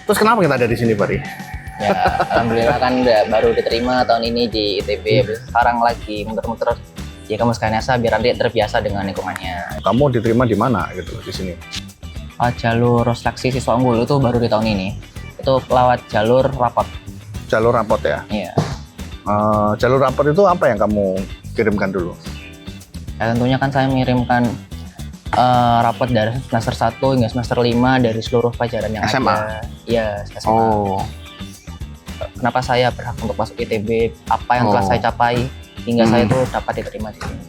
Terus kenapa kita ada di sini, Pari? Ya, alhamdulillah kan udah baru diterima tahun ini di ITB. Sekarang lagi muter-muter di kampus Ganesha biar nanti terbiasa dengan lingkungannya. Kamu diterima di mana gitu di sini? Jalur seleksi siswa unggul itu baru di tahun ini. Itu lewat jalur rapot. Jalur rapot ya? Iya. Jalur rapot itu apa yang kamu kirimkan dulu? Ya, tentunya kan saya mengirimkan rapot dari semester 1 hingga semester 5 dari seluruh pelajaran yang SMA? ada. Iya, SMA. Oh, Kenapa saya berhak untuk masuk ITB, apa yang telah saya capai hingga saya itu dapat diterima di sini.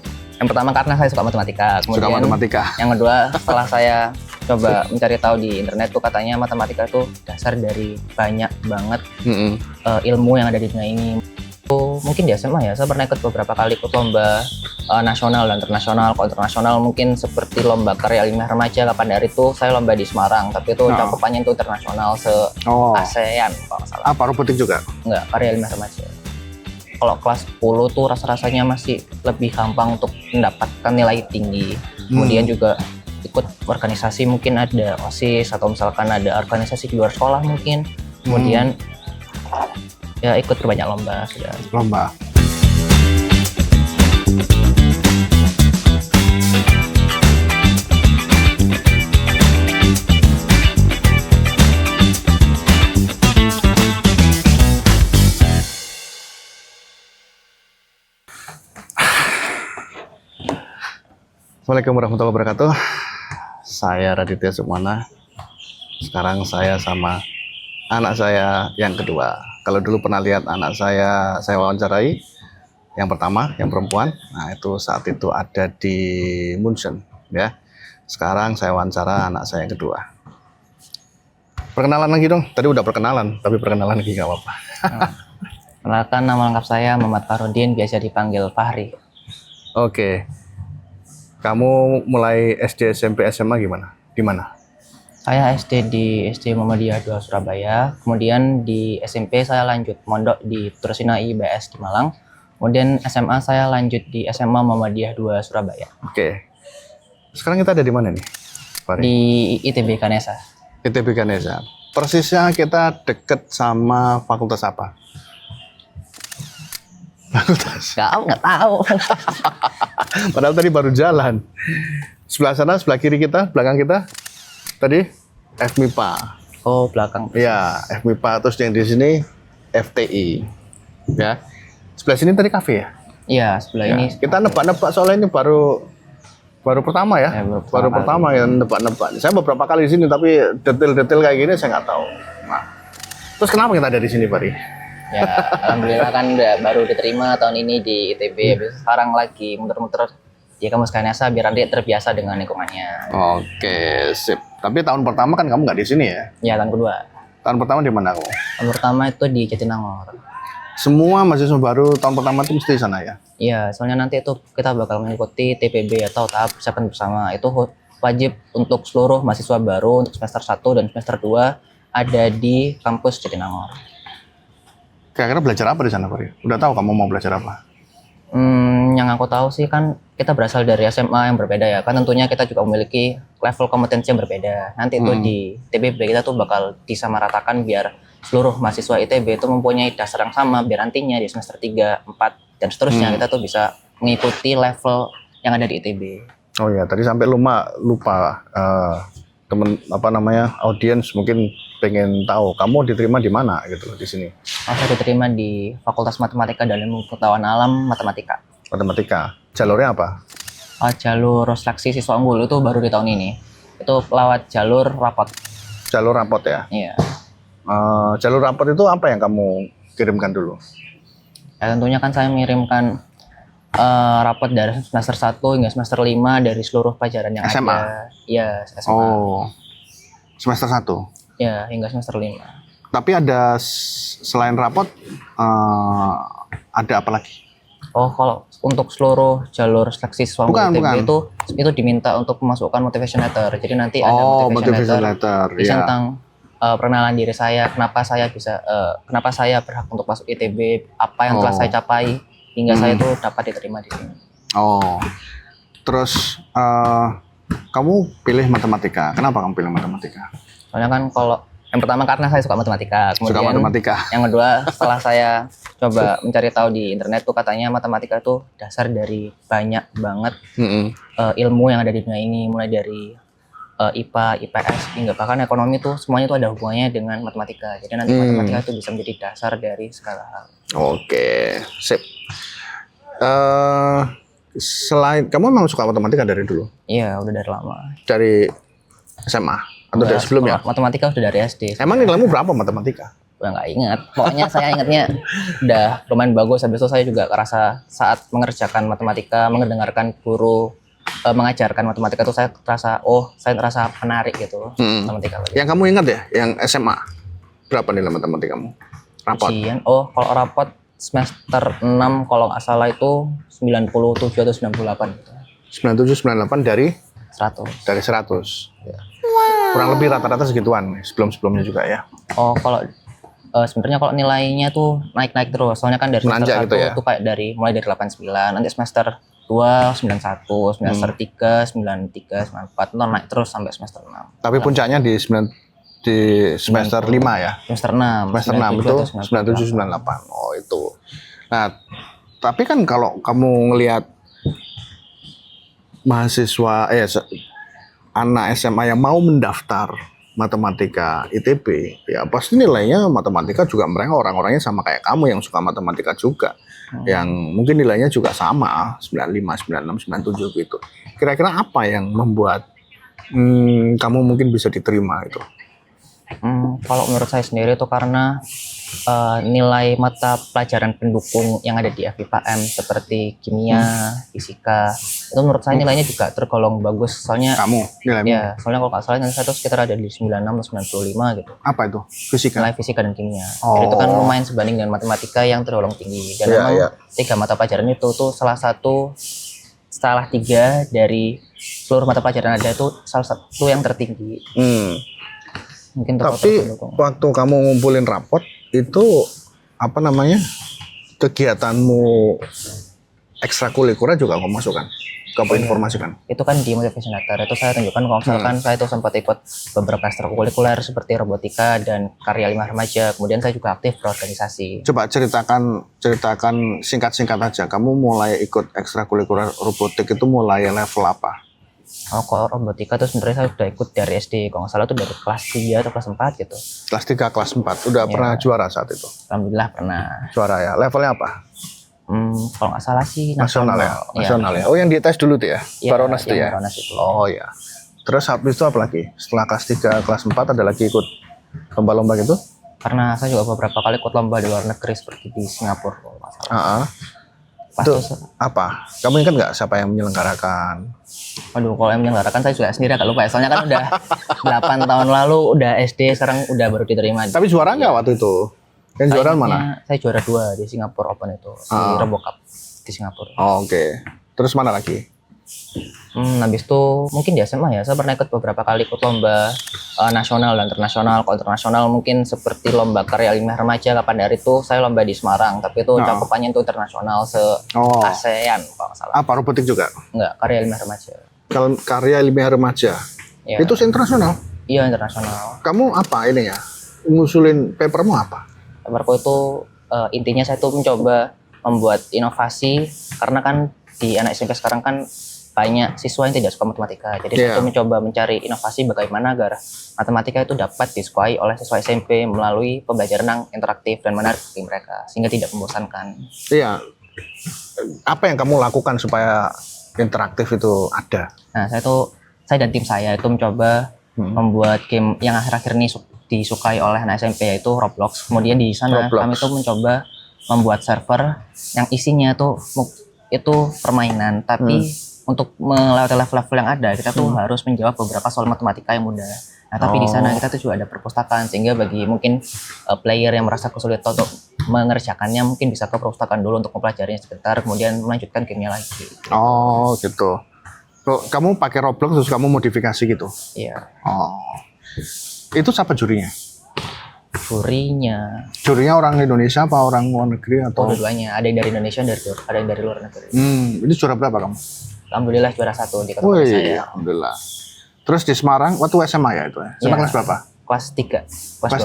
Yang pertama karena saya suka matematika. suka Kemudian matematika. yang kedua setelah saya coba mencari tahu di internet tuh katanya matematika itu dasar dari banyak banget ilmu yang ada di dunia ini. Mungkin di SMA ya, saya pernah ikut beberapa kali ikut lomba nasional dan internasional. Kalau internasional mungkin seperti lomba karya ilmiah remaja, kapan hari itu saya lomba di Semarang, tapi itu cakupannya itu internasional se-ASEAN kalau nggak salah. Apa robotik juga? Enggak, karya ilmiah remaja. Kalau kelas 10 tuh rasa-rasanya masih lebih gampang untuk mendapatkan nilai tinggi. Kemudian juga ikut organisasi, mungkin ada OSIS atau misalkan ada organisasi di luar sekolah mungkin. Kemudian ya ikut berbanyak lomba sudah. Lomba. Assalamualaikum warahmatullahi wabarakatuh. Saya Raditya Sukmana. Sekarang saya sama anak saya yang kedua. Kalau dulu pernah lihat anak saya wawancarai yang pertama, yang perempuan. Nah, itu saat itu ada di Munchen, ya. Sekarang saya wawancara anak saya yang kedua. Perkenalan lagi dong. Tadi udah perkenalan, tapi perkenalan lagi nggak apa-apa. Kenalkan, nama lengkap saya Muhammad Farudin, biasa dipanggil Fahri. Oke. Kamu mulai SD, SMP, SMA gimana? Di mana? Saya SD di SD Muhammadiyah 2 Surabaya, kemudian di SMP saya lanjut mondok di Tursinai IBS di Malang, kemudian SMA saya lanjut di SMA Muhammadiyah 2 Surabaya. Oke. Sekarang kita ada di mana nih, Fahri? Di ITB Ganesha. ITB Ganesha. Persisnya kita deket sama fakultas apa? Fakultas. Nggak tahu. Padahal tadi baru jalan. Sebelah sana, sebelah kiri kita, belakang kita. Tadi FMIPA. Oh, belakang. Iya, FMIPA. Terus yang di sini FTI. Ya. Sebelah sini tadi kafe ya? Iya, sebelah Ya. ini. Kita nebak-nebak soalnya ini baru pertama ya. Baru pertama ya nebak-nebak. Saya beberapa kali di sini tapi detail-detail kayak gini saya nggak tahu. Nah. Terus kenapa kita ada di sini, Pari? Ya, alhamdulillah kan udah baru diterima tahun ini di ITB. Sekarang lagi muter-muter di kampus Ganesha biar nanti terbiasa dengan lingkungannya. Oke, sip. Tapi tahun pertama kan kamu nggak di sini ya? Ya, tahun kedua. Tahun pertama di mana kamu? Tahun pertama itu di Jatinangor. Semua mahasiswa baru tahun pertama itu mesti di sana ya? Iya, soalnya nanti itu kita bakal mengikuti TPB atau tahap persiapan bersama. Itu wajib untuk seluruh mahasiswa baru untuk semester 1 dan semester 2 ada di kampus Jatinangor. Kira-kira belajar apa di sana, Pari? Udah tahu kamu mau belajar apa? Yang aku tahu sih kan kita berasal dari SMA yang berbeda ya. Kan tentunya kita juga memiliki level kompetensi yang berbeda. Nanti itu di TPB kita tuh bakal disamaratakan biar seluruh mahasiswa ITB itu mempunyai dasar yang sama biar nantinya di semester 3, 4 dan seterusnya kita tuh bisa mengikuti level yang ada di ITB. Oh ya, tadi sampai lupa temen audiens mungkin pengen tahu kamu diterima di mana gitu loh di sini. Saya diterima di Fakultas Matematika dan Ilmu Pengetahuan Alam Matematika. Matematika. Jalurnya apa? Jalur seleksi siswa unggul itu baru di tahun ini. Itu lewat jalur rapot. Jalur rapot ya? Iya. Jalur rapot itu apa yang kamu kirimkan dulu? Ya, tentunya kan saya mengirimkan rapot dari semester 1 hingga semester 5 dari seluruh pelajaran yang SMA? ada. Iya, SMA. Oh, semester 1? Ya, hingga semester 5. Tapi ada selain rapot, ada apa lagi? Oh, kalau untuk seluruh jalur seleksi siswa Bukan, ITB itu diminta untuk memasukkan motivation letter. Jadi nanti ada motivation letter. Isinya tentang perkenalan diri saya, kenapa saya berhak untuk masuk ITB, apa yang telah saya capai hingga saya itu dapat diterima di sini. Oh, terus kamu pilih matematika. Kenapa kamu pilih matematika? Soalnya kan kalau Yang pertama karena saya suka matematika. Suka Kemudian matematika. yang kedua setelah saya coba mencari tahu di internet tuh katanya matematika tuh dasar dari banyak banget ilmu yang ada di dunia ini, mulai dari IPA, IPS hingga bahkan ekonomi tuh semuanya tuh ada hubungannya dengan matematika. Jadi nanti matematika itu bisa menjadi dasar dari segala hal. Oke, sip. Selain kamu memang suka matematika dari dulu? Iya, udah dari lama. Dari SMA atau dari sebelumnya? Matematika udah dari SD. Emang nilaimu berapa matematika? Udah nggak ingat. Pokoknya saya ingatnya udah lumayan bagus. Habis itu saya juga ngerasa saat mengerjakan matematika, mendengarkan guru mengajarkan matematika tuh saya ngerasa menarik gitu matematika. Yang kamu ingat ya, yang SMA berapa nilai matematikamu? Rapot? Ujian, kalau rapot semester 6 kalau nggak salah itu 97 atau 98 gitu. 97, 98 dari 100. dari 100. Ya. Kurang lebih rata-rata segituan sebelum-sebelumnya juga ya. Kalau sebenarnya kalau nilainya tuh naik-naik terus. Soalnya kan dari semester Menanjak 1 gitu ya? tuh kayak mulai dari 89, nanti semester 2 91, semester 3 93, 94 itu naik terus sampai semester 6. Tapi puncaknya di semester 5 ya. Semester 6. Semester 6 itu 97 98. Oh, itu. Nah, tapi kan kalau kamu ngelihat mahasiswa anak SMA yang mau mendaftar matematika ITB, ya pasti nilainya matematika juga mereka orang-orangnya sama kayak kamu yang suka matematika juga. Yang mungkin nilainya juga sama, 95, 96, 97 gitu. Kira-kira apa yang membuat kamu mungkin bisa diterima itu? Kalau menurut saya sendiri itu karena nilai mata pelajaran pendukung yang ada di FIPA-M seperti kimia, fisika, itu menurut saya nilainya juga tergolong bagus. Soalnya nilaimu? Ya, soalnya kalau nggak salah nilai saya itu sekitar ada di 96 atau 95 gitu. Apa itu? Fisika? Nilai fisika dan kimia. Jadi itu kan lumayan sebanding dengan matematika yang tergolong tinggi. Dan memang 3 mata pelajaran itu tuh salah 3 dari seluruh mata pelajaran ada itu salah satu yang tertinggi. Mungkin tapi waktu kamu ngumpulin rapot itu apa namanya, kegiatanmu ekstrakurikuler juga kamu masukkan, kamu informasikan? Itu kan di motivation letter itu saya tunjukkan kalau misalkan saya itu sempat ikut beberapa ekstrakurikuler seperti robotika dan karya 5 remaja. Kemudian saya juga aktif berorganisasi. Coba ceritakan singkat-singkat aja. Kamu mulai ikut ekstrakurikuler robotik itu mulai level apa? Kalau robotika tuh sebenarnya saya udah ikut dari SD, kalau nggak salah tuh dari kelas 3 atau kelas 4 gitu. Kelas 3, kelas 4. Udah pernah juara saat itu? Alhamdulillah pernah. Juara ya. Levelnya apa? Kalau nggak salah sih nasional ya. Nasional ya. Oh, yang dites dulu tuh ya? Baronas tuh ya? Baronas itu. Oh ya. Terus habis itu apa lagi? Setelah kelas 3, kelas 4 ada lagi ikut lomba-lomba gitu? Karena saya juga beberapa kali ikut lomba di luar negeri seperti di Singapura kalau nggak salah. Itu apa? Kamu ingat nggak siapa yang menyelenggarakan? Waduh, kalau yang menyelenggarakan saya juga sendiri agak lupa ya. Soalnya kan udah 8 tahun lalu, udah SD, sekarang udah baru diterima. Tapi juara nggak waktu itu? Yang juara mana? Saya juara 2 di Singapura Open itu, di RoboCup di Singapura. Oke. Terus mana lagi? Habis itu mungkin di SMA ya, saya pernah ikut beberapa kali ikut lomba nasional dan internasional. Kalau internasional mungkin seperti lomba karya 5 remaja, kapan dari itu saya lomba di Semarang, tapi itu cakupannya itu internasional se-ASEAN kalau nggak salah. Apa, robotik juga? Enggak, karya 5 remaja. Kalau karya 5 remaja, ya. Itu internasional? Iya, internasional. Kamu apa ini ya, ngusulin papermu apa? Paperku itu intinya saya tuh mencoba membuat inovasi, karena kan di anak SMP sekarang kan banyak siswa yang tidak suka matematika. Jadi saya tuh mencoba mencari inovasi bagaimana agar matematika itu dapat disukai oleh siswa SMP melalui pembelajaran yang interaktif dan menarik bagi mereka, sehingga tidak membosankan. Iya. Apa yang kamu lakukan supaya interaktif itu ada? Nah, saya dan tim saya itu mencoba membuat game yang akhir-akhir ini disukai oleh anak SMP, yaitu Roblox. Kemudian di sana kami tuh mencoba membuat server yang isinya tuh itu permainan, tapi untuk melewati level-level yang ada kita tuh harus menjawab beberapa soal matematika yang mudah. Nah, tapi di sana kita tuh juga ada perpustakaan, sehingga bagi mungkin player yang merasa kesulitan untuk mengerjakannya mungkin bisa ke perpustakaan dulu untuk mempelajarinya sebentar, kemudian melanjutkan gamenya lagi. Oh gitu. Kamu pakai Roblox terus kamu modifikasi gitu? Iya. Oh. Itu siapa jurinya? Jurinya orang Indonesia apa orang luar negeri atau? Dua-duanya. Ada yang dari Indonesia, ada yang dari luar negeri. Ini juara berapa kamu? Alhamdulillah juara 1 di kategori saya. Alhamdulillah. Terus di Semarang, waktu SMA ya itu ya? SMA kelas berapa? kelas 3, kelas Kelas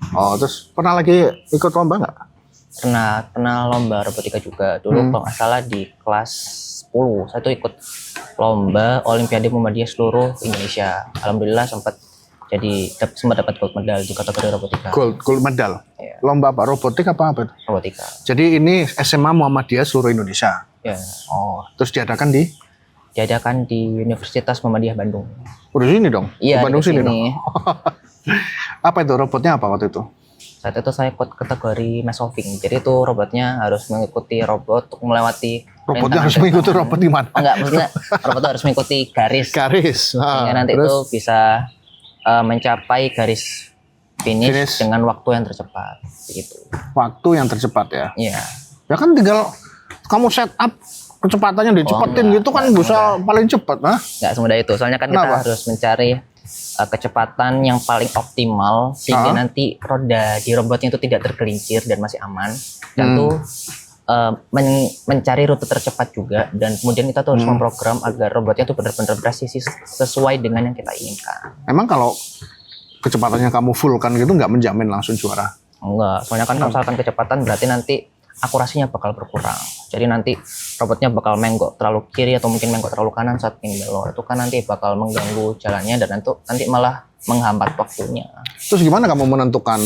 12. Oh, terus pernah lagi ikut lomba nggak? Pernah lomba robotika juga dulu kalau nggak salah di kelas 10 saya tuh ikut lomba Olimpiade Muhammadiyah seluruh Indonesia. Alhamdulillah sempat sempat dapat gold medal di kategori robotika. Gold medal. Iya. Lomba apa? Robotik apa itu? Robotika. Jadi ini SMA Muhammadiyah seluruh Indonesia. Ya. Oh, terus diadakan di? Diadakan di Universitas Muhammadiyah Bandung. Udah sini dong? Iya, Di Bandung di sini sini. dong? Apa itu? Robotnya apa waktu itu? Saat itu saya ikut kategori mesoving. Jadi itu robotnya harus mengikuti robot untuk melewati Robotnya harus mengikuti robot di mana? Enggak, maksudnya robot itu harus mengikuti garis. Garis. Sehingga nanti terus? itu bisa mencapai garis finish dengan waktu yang tercepat. Begitu. Waktu yang tercepat ya? Iya. Ya kan tinggal kamu set up kecepatannya dicepetin gitu kan bisa paling cepat, nah? Nggak semudah itu. Soalnya kan kita Kenapa? harus mencari kecepatan yang paling optimal sehingga nanti roda di robotnya itu tidak tergelincir dan masih aman. Dan tuh mencari rute tercepat juga, dan kemudian kita tuh harus memprogram agar robotnya tuh benar-benar presisi sesuai dengan yang kita inginkan. Emang kalau kecepatannya kamu full kan gitu nggak menjamin langsung juara? Enggak, soalnya kan kalau misalkan kecepatan berarti nanti akurasinya bakal berkurang. Jadi nanti robotnya bakal menggok terlalu kiri atau mungkin menggok terlalu kanan saat ingin belok. Itu kan nanti bakal mengganggu jalannya dan nanti malah menghambat waktunya. Terus gimana kamu menentukan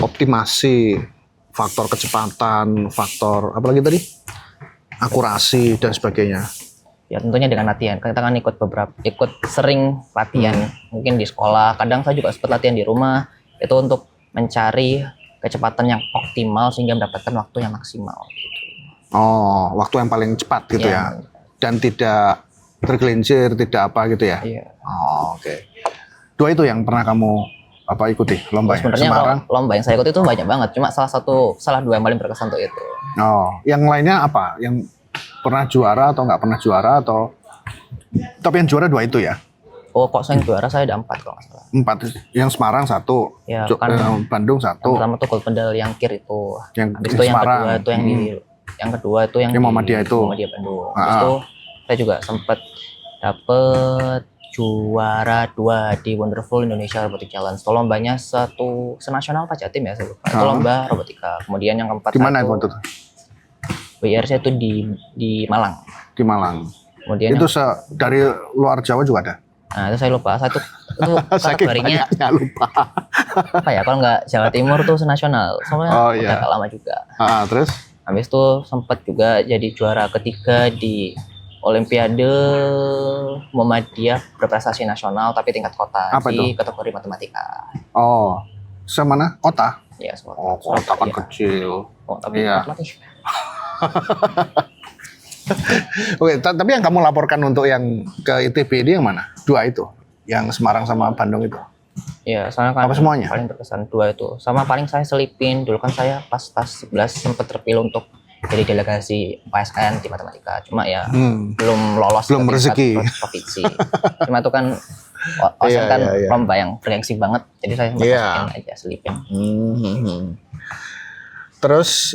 optimasi faktor kecepatan, faktor apa lagi tadi? Akurasi dan sebagainya. Ya tentunya dengan latihan. Kita kan ikut sering latihan, mungkin di sekolah. Kadang saya juga sempat latihan di rumah. Itu untuk mencari kecepatan yang optimal sehingga mendapatkan waktu yang maksimal. Oh, waktu yang paling cepat gitu ya. Dan tidak tergelincir, tidak apa gitu ya. Iya. Oh, oke. Dua itu yang pernah kamu ikuti lomba ya? Sebenarnya Semarang. lomba yang saya ikuti itu banyak banget. Cuma salah dua yang paling berkesan untuk itu. Oh, yang lainnya apa? Yang pernah juara atau nggak pernah juara atau? Tapi yang juara dua itu ya? Oh, kok saya yang juara saya ada 4 kalau nggak salah. 4. Yang Semarang 1, Ya, kan Bandung 1. Yang pertama tuh gold medal yang kir itu. Yang Habis itu yang Semarang. kedua itu yang kedua itu yang Yang Muhammadiyah itu. Muhammadiyah Bandung. Habis itu saya juga sempat dapet juara 2 di Wonderful Indonesia Robotic Challenge. Itu lombanya senasional apa Jatim ya saya lupa. Itu lomba robotika. Kemudian yang keempat Di mana itu? WIRC itu di Malang. Di Malang. Kemudian Itu dari luar Jawa juga ada? nah itu saya lupa. Itu Saking kategorinya banyaknya lupa. apa ya? Kalau nggak Jawa Timur tuh senasional. Soalnya udah agak lama juga. Terus? Habis itu sempat juga jadi juara ketiga di Olimpiade Muhammadiyah berprestasi nasional tapi tingkat kota di kategori matematika. Oh, semana? Kota? Ya, semua. Oh, kota kan kecil. Oh, tapi matematika. Oke, tapi yang kamu laporkan untuk yang ke ITB ini yang mana? 2 itu? Yang Semarang sama Bandung itu? Iya, soalnya kan apa semuanya? Paling berkesan 2 itu. Sama paling saya selipin, dulu kan saya pas 11 sempat terpilih untuk jadi delegasi PSN di matematika. Cuma ya belum lolos belum ke rezeki provinsi. Cuma itu kan lomba yang bergengsi banget. Jadi saya sempat aja selipin. Terus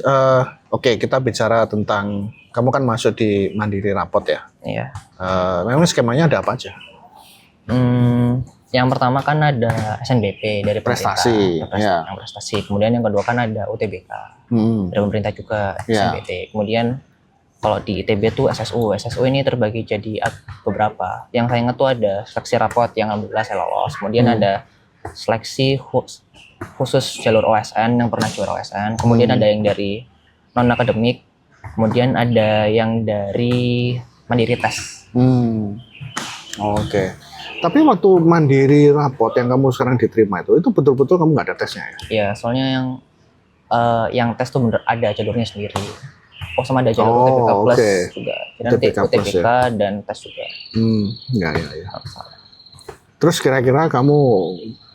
oke, kita bicara tentang kamu kan masuk di Mandiri Rapot ya? Iya. Memang skemanya ada apa aja? Yang pertama kan ada SNBP dari prestasi, yang prestasi. Kemudian yang kedua kan ada UTBK dari pemerintah juga SNBP. Kemudian kalau di ITB tuh SSU. SSU ini terbagi jadi beberapa. Yang saya ingat tuh ada seleksi rapot yang alhamdulillah saya lolos. Kemudian ada seleksi khusus jalur OSN yang pernah juara OSN. Kemudian ada yang dari non akademik. Kemudian ada yang dari mandiri tes. Oke. Tapi waktu Mandiri Rapot yang kamu sekarang diterima itu betul-betul kamu nggak ada tesnya ya? Iya, soalnya yang tes tuh bener ada jalurnya sendiri. Oh, sama ada jalur UTBK Plus juga. Jadi nanti UTBK dan tes juga. Ya. Terus kira-kira kamu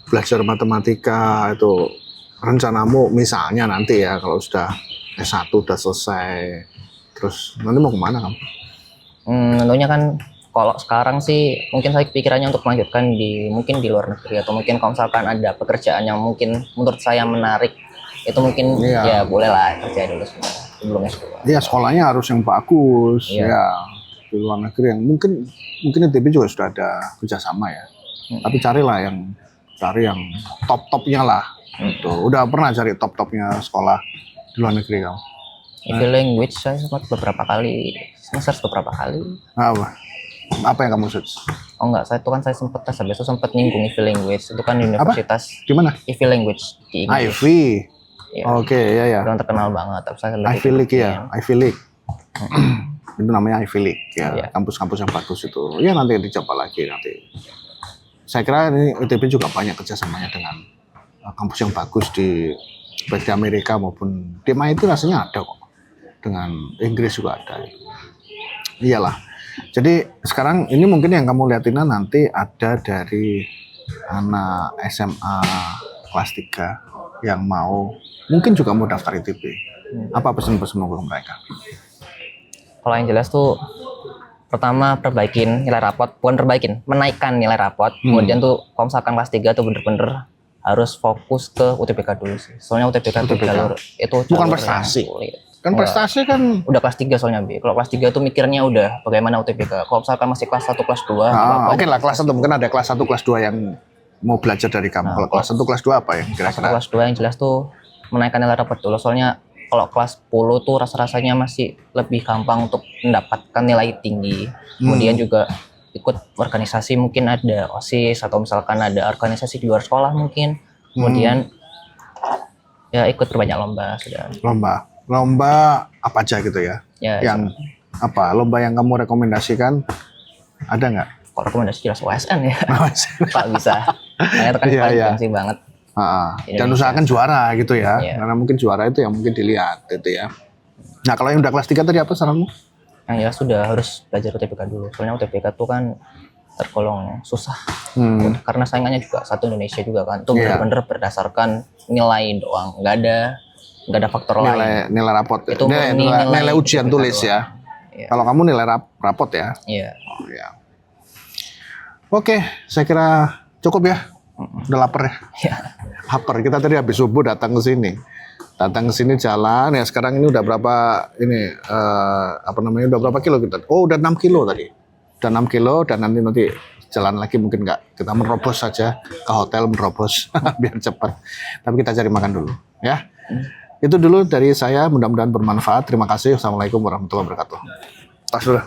belajar matematika itu rencanamu misalnya nanti ya kalau sudah S1 udah selesai, terus nanti mau kemana kamu? Tentunya kan kalau sekarang sih mungkin saya pikirannya untuk melanjutkan mungkin di luar negeri atau mungkin kalau misalkan ada pekerjaan yang mungkin menurut saya menarik itu mungkin ya bolehlah kerja dulu sebelum S2. Iya, sekolahnya harus yang bagus ya di luar negeri yang mungkin ITB juga sudah ada kerjasama ya. Tapi carilah yang cari yang top-topnya lah. Gitu. Udah pernah cari top-topnya sekolah di luar negeri kamu? EV language saya sempat beberapa kali, nge-search beberapa kali. Apa yang kamu search? Oh enggak, saya sempat tes habis itu sempat nyinggung EV language. Itu kan universitas Di mana? EV language di Inggris. Ivy. Ya. Oke, ya. Itu kan terkenal banget. Tapi saya lebih Ivy League ya, ikutin. Ivy League. Itu namanya Ivy League ya, Iya. kampus-kampus yang bagus itu. Ya nanti dicoba lagi nanti. Saya kira ini ITB juga banyak kerjasamanya dengan kampus yang bagus baik di Amerika maupun di MIT rasanya ada kok. Dengan Inggris juga ada. Iyalah. Jadi sekarang ini mungkin yang kamu lihatin nanti ada dari anak SMA kelas 3 yang mungkin juga mau daftar ITB. Apa pesan-pesan ke mereka? Kalau yang jelas tuh pertama perbaikin nilai rapot, menaikkan nilai rapot. Kemudian tuh kalau misalkan kelas 3 tuh bener-bener harus fokus ke UTBK dulu sih. Soalnya UTBK itu jalur bukan prestasi. Kan Enggak. prestasi kan Udah kelas 3 soalnya Bi. Kalau kelas 3 tuh mikirnya udah bagaimana UTBK. Kalau misalkan masih kelas 1, kelas 2 oke lah kelas 1 mungkin ada kelas 1, kelas 2 yang mau belajar dari kamu. Kalau kelas 1, kelas 2 apa yang kelas 1, kira-kira? kelas 2 yang jelas tuh menaikkan nilai rapot dulu. Soalnya kalau kelas 10 tuh rasa-rasanya masih lebih gampang untuk mendapatkan nilai tinggi. Kemudian juga ikut organisasi, mungkin ada OSIS atau misalkan ada organisasi di luar sekolah mungkin. Kemudian ya ikut berbanyak lomba sudah. Lomba apa aja gitu ya? Ya, Yang apa? Lomba yang kamu rekomendasikan ada nggak? kok rekomendasi jelas OSN ya. Pak bisa. Nah, itu kan Iya, paling iya. penting banget. Dan usahakan juara gitu ya. Iya. Karena mungkin juara itu yang mungkin dilihat itu ya. Nah, kalau yang udah kelas 3 tadi apa saranmu? Yang jelas sudah harus belajar UTBK dulu. Soalnya UTBK tuh kan tergolong susah. Karena saingannya juga satu Indonesia juga kan. Itu Iya. benar-benar berdasarkan nilai doang. Nggak ada faktor lain. Nilai rapot. Itu murni Nilai ujian UTBK tulis doang. ya. Iya. Kalau kamu nilai rapot ya. Iya. Oh, ya. Oke, saya kira cukup ya. Udah lapar ya. Iya. Lapar. Kita tadi habis subuh datang ke sini. Jalan ya. Sekarang ini udah berapa udah berapa kilo kita? Oh, udah 6 kilo tadi. Udah 6 kilo dan nanti jalan lagi mungkin nggak. Kita menerobos saja ke hotel menerobos biar cepat. Tapi kita cari makan dulu ya. Itu dulu dari saya, mudah-mudahan bermanfaat. Terima kasih. Assalamualaikum warahmatullahi wabarakatuh. Tas dulu.